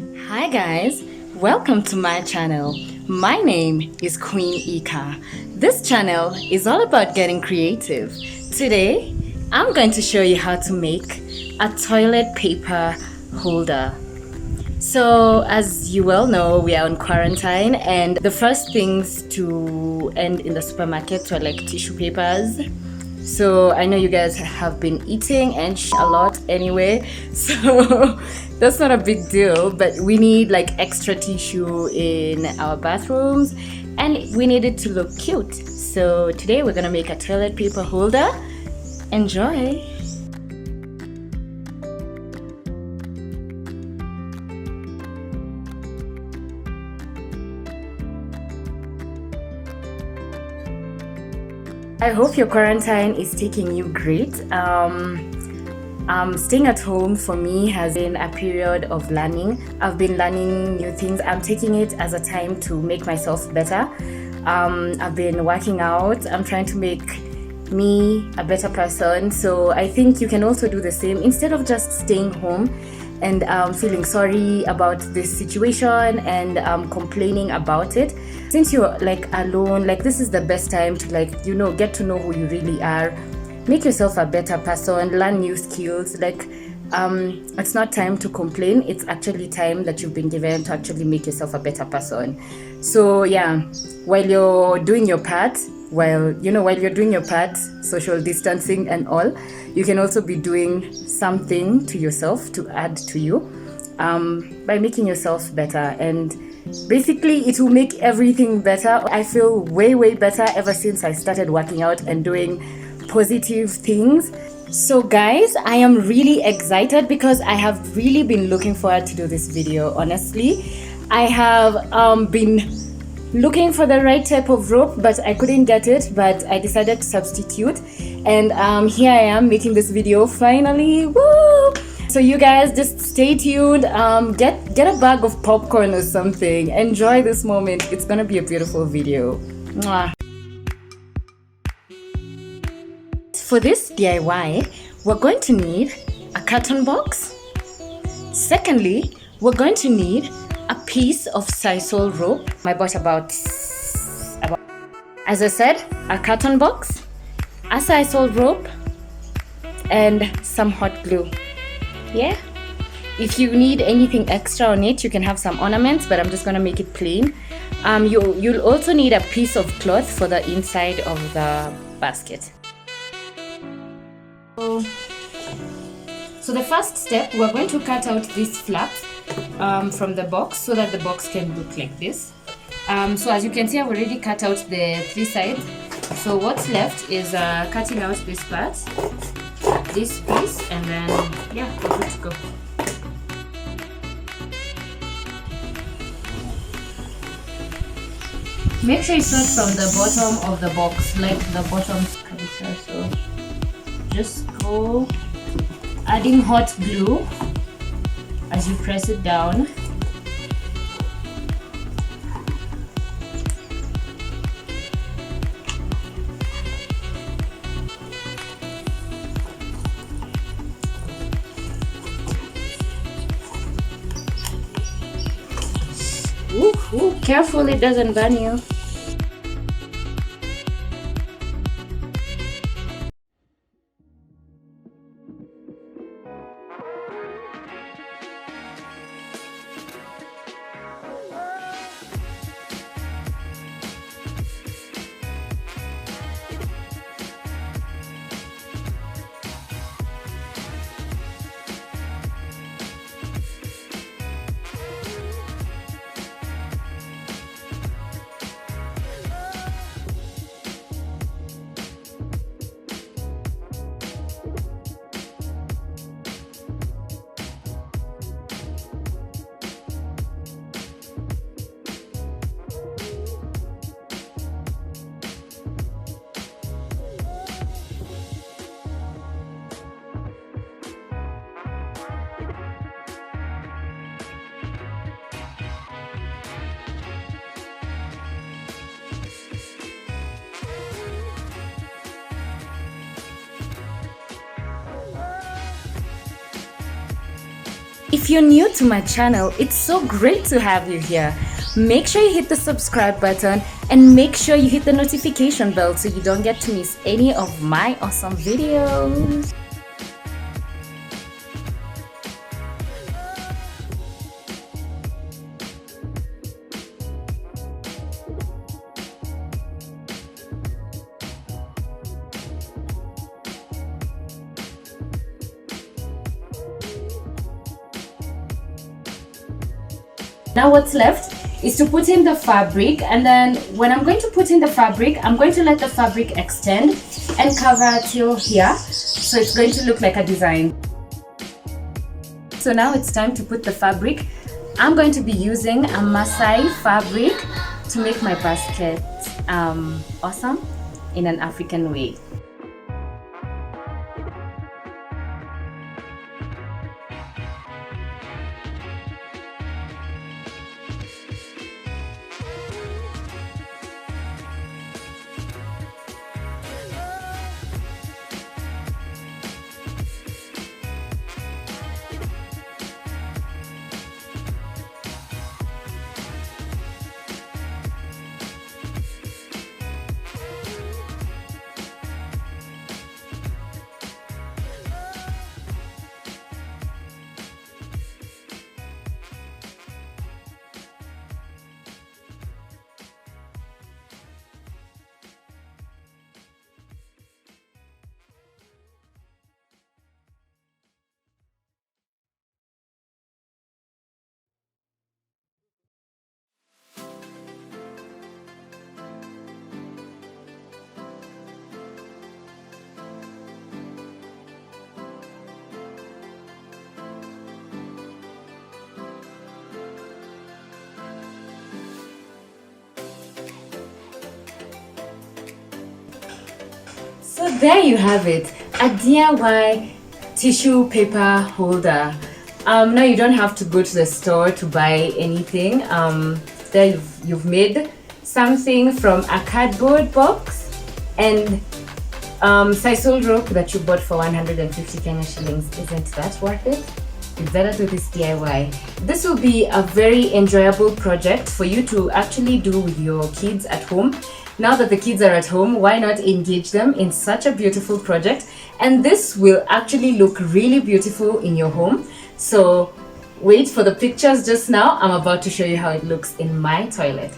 Hi guys, welcome to my channel. My name is Queen Ika. This channel is all about getting creative. Today, I'm going to show you how to make a toilet paper holder. So, as you well know, we are on quarantine, and the first things to end in the supermarket were like tissue papers. So I know you guys have been eating and a lot anyway, so that's not a big deal. But we need like extra tissue in our bathrooms, and we need it to look cute. So today we're gonna make a toilet paper holder. Enjoy! I hope your quarantine is taking you great. Staying at home for me has been a period of learning. I've been learning new things. I'm taking it as a time to make myself better. I've been working out. I'm trying to make me a better person. So I think you can also do the same. Instead of just staying home and feeling sorry about this situation and complaining about it, since you're like alone, like this is the best time to get to know who you really are, make yourself a better person, learn new skills. It's not time to complain, it's actually time that you've been given to actually make yourself a better person. So yeah, while you're doing your part, social distancing and all, you can also be doing something to yourself to add to you by making yourself better, and basically it will make everything better. I feel way better ever since I started working out and doing positive things. So guys, I am really excited because I have really been looking forward to do this video. Honestly, I have been looking for the right type of rope, but I couldn't get it, but I decided to substitute, and here I am making this video finally. Woo! So you guys just stay tuned, get a bag of popcorn or something, enjoy this moment. It's gonna be a beautiful video. Mwah. For this DIY, we're going to need a carton box. Secondly, we're going to need a piece of Sisal rope. I bought about, as I said, a carton box, a Sisal rope, and some hot glue. Yeah, if you need anything extra on it, you can have some ornaments, but I'm just gonna make it plain. You'll also need a piece of cloth for the inside of the basket. So the first step, we're going to cut out this flap from the box so that the box can look like this. So as you can see, I've already cut out the three sides. So what's left is cutting out this part, this piece, and then yeah, we're good to go. Make sure it's not from the bottom of the box, like the bottom closer. So just go adding hot glue as you press it down. Ooh, careful it doesn't burn you. If you're new to my channel, it's so great to have you here. Make sure you hit the subscribe button and make sure you hit the notification bell so you don't get to miss any of my awesome videos. Now what's left is to put in the fabric, and then when I'm going to put in the fabric, I'm going to let the fabric extend and cover till here, so it's going to look like a design. So now it's time to put the fabric. I'm going to be using a Masai fabric to make my basket awesome in an African way. So there you have it, a DIY tissue paper holder. Now you don't have to go to the store to buy anything. There you've made something from a cardboard box and Sisal rope that you bought for 150 Kenya shillings. Isn't that worth it? You better do this DIY. This will be a very enjoyable project for you to actually do with your kids at home. Now that the kids are at home, why not engage them in such a beautiful project? And this will actually look really beautiful in your home. So wait for the pictures just now. I'm about to show you how it looks in my toilet.